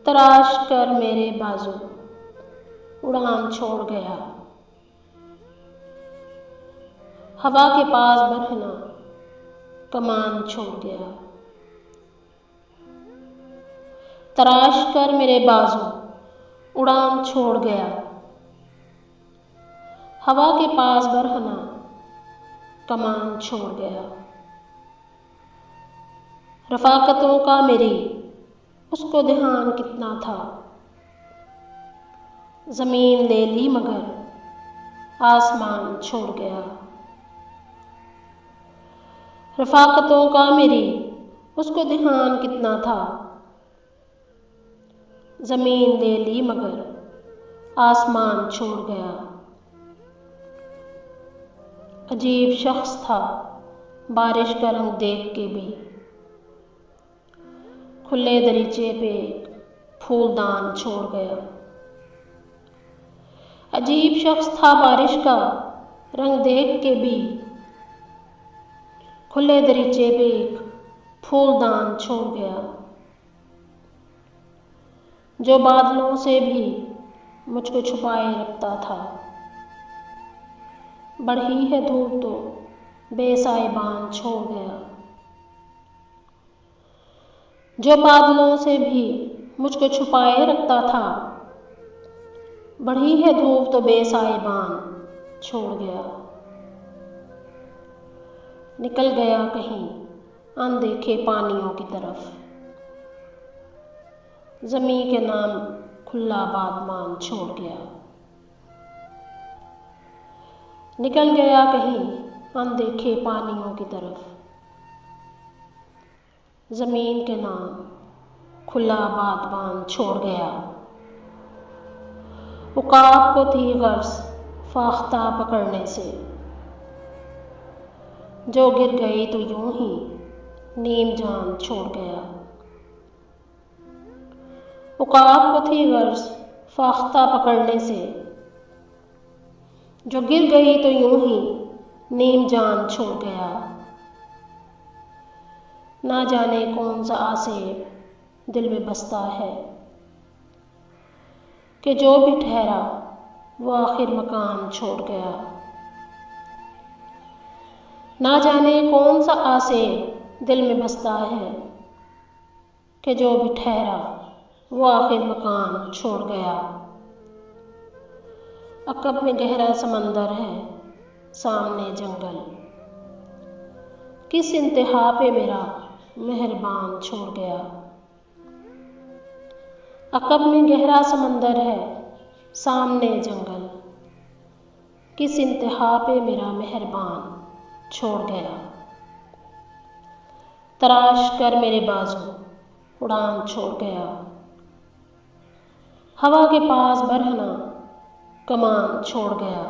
تراش کر میرے بازو اڑان چھوڑ گیا، ہوا کے پاس برہنا کمان چھوڑ گیا۔ تراش کر میرے بازو اڑان چھوڑ گیا، ہوا کے پاس برہنا کمان چھوڑ گیا۔ رفاقتوں کا میری اس کو دھیان کتنا تھا، زمین لے لی مگر آسمان چھوڑ گیا۔ رفاقتوں کا میری اس کو دھیان کتنا تھا، زمین لے لی مگر آسمان چھوڑ گیا۔ عجیب شخص تھا بارش کا رنگ دیکھ کے بھی، کھلے دریچے پہ پھول دان چھوڑ گیا۔ عجیب شخص تھا بارش کا رنگ دیکھ کے بھی، کھلے دریچے پہ ایک پھول دان چھوڑ گیا۔ جو بادلوں سے بھی مجھ کو چھپائے رکھتا تھا، بڑھی ہے دھوپ تو بے سائبان چھوڑ گیا۔ جو بادلوں سے بھی مجھ کو چھپائے رکھتا تھا، بڑھی ہے دھوپ تو بے سائبان چھوڑ گیا۔ نکل گیا کہیں اندیکھے پانیوں کی طرف، زمیں کے نام کھلا بادمان چھوڑ گیا۔ نکل گیا کہیں اندیکھے پانیوں کی طرف، زمین کے نام کھلا بادمان چھوڑ گیا۔ عقاب کو تھی غرض فاختہ پکڑنے سے، جو گر گئی تو یوں ہی نیم جان چھوڑ گیا۔ عقاب کو تھی غرض فاختہ پکڑنے سے، جو گر گئی تو یوں ہی نیم جان چھوڑ گیا۔ نہ جانے کون سا آسیب دل میں بستا ہے، کہ جو بھی ٹھہرا وہ آخر مکان چھوڑ گیا۔ نہ جانے کون سا آسیب دل میں بستا ہے، کہ جو بھی ٹھہرا وہ آخر مکان چھوڑ گیا۔ عقب میں گہرا سمندر ہے سامنے جنگل، کس انتہا پہ میرا مہربان چھوڑ گیا۔ عقب میں گہرا سمندر ہے سامنے جنگل، کس انتہا پہ میرا مہربان چھوڑ گیا۔ تراش کر میرے بازو اڑان چھوڑ گیا، ہوا کے پاس برہنا کمان چھوڑ گیا۔